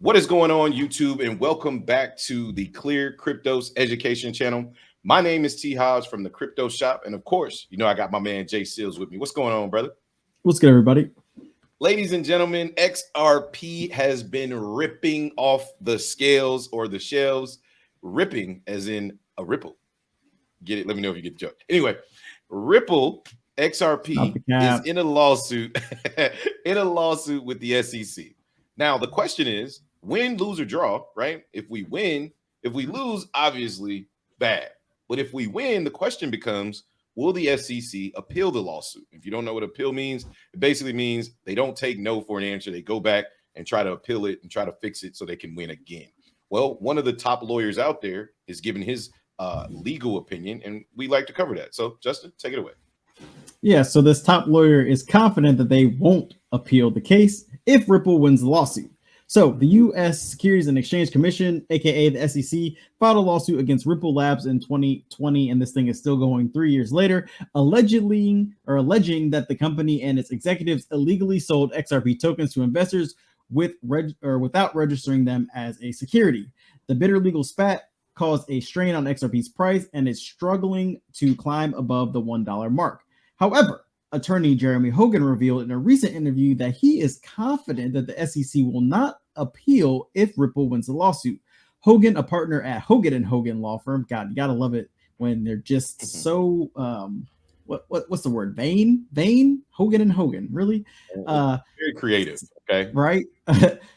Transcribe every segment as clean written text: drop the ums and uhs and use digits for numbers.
What is going on, YouTube? And welcome back to the Clear Cryptos Education Channel. My name is T. Hodge from the Crypto Shop. And of course, you know, I got my man Jay Seals with me. What's going on, brother? What's good, everybody? Ladies and gentlemen, XRP has been ripping off the scales or the shelves, ripping as in a ripple. Get it? Let me know if you get the joke. Anyway, Ripple XRP is in a lawsuit with the SEC. Now, the question is win, lose, or draw, right? If we win, if we lose, obviously bad. But if we win, the question becomes, will the SEC appeal the lawsuit? If you don't know what appeal means, it basically means they don't take no for an answer. They go back and try to appeal it and try to fix it so they can win again. Well, one of the top lawyers out there is giving his legal opinion, and we like to cover that. So, Justin, take it away. Yeah, so this top lawyer is confident that they won't appeal the case if Ripple wins the lawsuit. So the U.S. Securities and Exchange Commission, aka the SEC, filed a lawsuit against Ripple Labs in 2020, and this thing is still going 3 years later, alleging that the company and its executives illegally sold XRP tokens to investors without registering them as a security. The bitter legal spat caused a strain on XRP's price and is struggling to climb above the $1 mark. However, attorney Jeremy Hogan revealed in a recent interview that he is confident that the SEC will not appeal if Ripple wins the lawsuit. Hogan, a partner at Hogan & Hogan law firm, God, you gotta love it when they're just so what's the word? Vain? Hogan & Hogan, really? Very creative, okay? Right?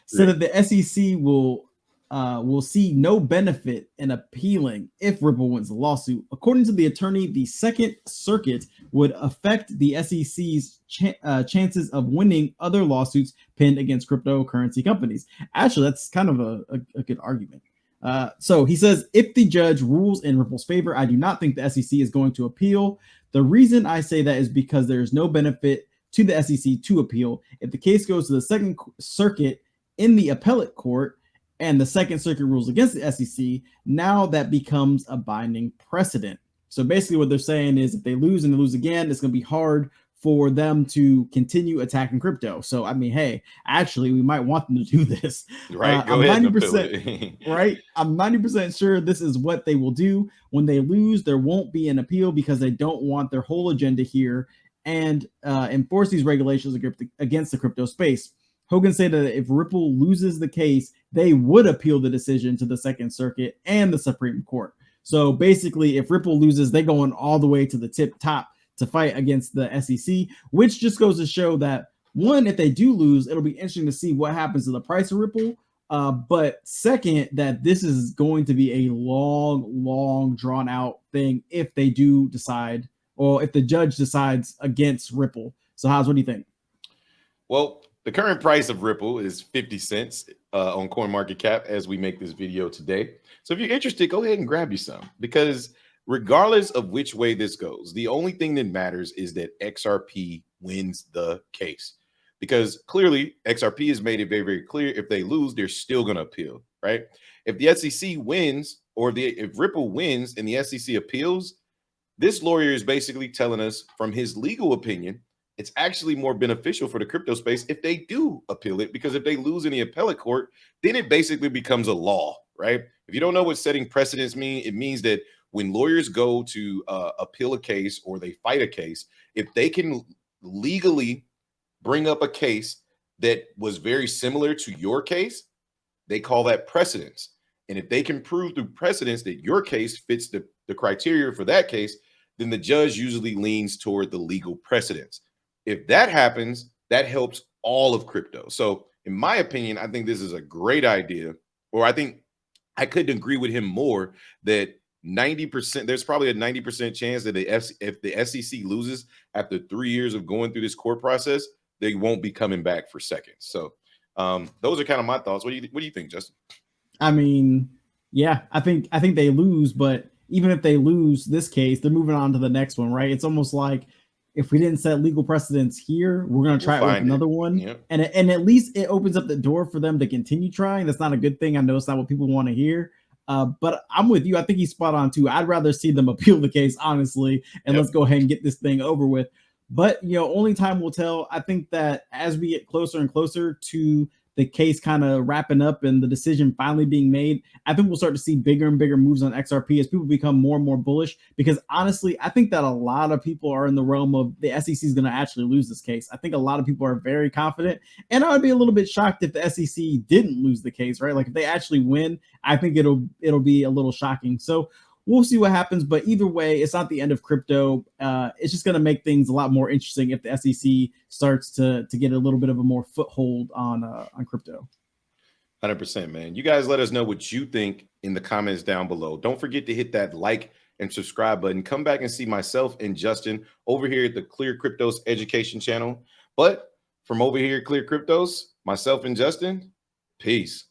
So that the SEC will see no benefit in appealing if Ripple wins the lawsuit. According to the attorney, the Second Circuit would affect the SEC's chances of winning other lawsuits pinned against cryptocurrency companies. Actually, that's kind of a good argument. So he says, if the judge rules in Ripple's favor, I do not think the SEC is going to appeal. The reason I say that is because there is no benefit to the SEC to appeal. If the case goes to the Second Circuit in the appellate court, and the Second Circuit rules against the SEC, now that becomes a binding precedent. So basically what they're saying is if they lose and they lose again, it's going to be hard for them to continue attacking crypto. So, I mean, hey, actually, we might want them to do this. Right, go ahead. 90%, right? I'm 90% sure this is what they will do. When they lose, there won't be an appeal because they don't want their whole agenda here and enforce these regulations against the crypto space. Hogan said that if Ripple loses the case, they would appeal the decision to the Second Circuit and the Supreme Court. So basically, if Ripple loses, they're going all the way to the tip top to fight against the SEC, which just goes to show that, one, if they do lose, it'll be interesting to see what happens to the price of Ripple. But second, that this is going to be a long, drawn out thing if they do decide, or if the judge decides against Ripple. So, Haas, what do you think? Well, the current price of Ripple is 50 cents on CoinMarketCap as we make this video today. So if you're interested, go ahead and grab you some, because regardless of which way this goes, the only thing that matters is that XRP wins the case, because clearly XRP has made it very, very clear if they lose, they're still going to appeal, right? If the SEC wins, or if Ripple wins and the SEC appeals, this lawyer is basically telling us from his legal opinion, it's actually more beneficial for the crypto space if they do appeal it, because if they lose in the appellate court, then it basically becomes a law, right? If you don't know what setting precedents mean, it means that when lawyers go to appeal a case or they fight a case, if they can legally bring up a case that was very similar to your case, they call that precedence. And if they can prove through precedence that your case fits the criteria for that case, then the judge usually leans toward the legal precedence. If that happens, that helps all of crypto. So in my opinion, I think this is a great idea, or I think I couldn't agree with him more that 90%, there's probably a 90% chance that if the SEC loses after 3 years of going through this court process, they won't be coming back for seconds. So those are kind of my thoughts. What do you think, Justin? I mean, yeah, I think they lose, but even if they lose this case, they're moving on to the next one, right? It's almost like, if we didn't set legal precedents here, we're going to try it with another one. Yep. And at least it opens up the door for them to continue trying. That's not a good thing. I know it's not what people want to hear. But I'm with you. I think he's spot on too. I'd rather see them appeal the case, honestly, and let's go ahead and get this thing over with. But, only time will tell. I think that as we get closer and closer to the case kind of wrapping up and the decision finally being made, I think we'll start to see bigger and bigger moves on XRP as people become more and more bullish. Because honestly, I think that a lot of people are in the realm of the SEC is going to actually lose this case. I think a lot of people are very confident, and I would be a little bit shocked if the SEC didn't lose the case, right? Like if they actually win, I think it'll be a little shocking. So we'll see what happens, but either way, it's not the end of crypto. It's just going to make things a lot more interesting if the SEC starts to get a little bit of a more foothold on crypto. 100%, man. You guys let us know what you think in the comments down below. Don't forget to hit that like and subscribe button. Come back and see myself and Justin over here at the ClearCryptos education channel. But from over here at ClearCryptos, myself and Justin, peace.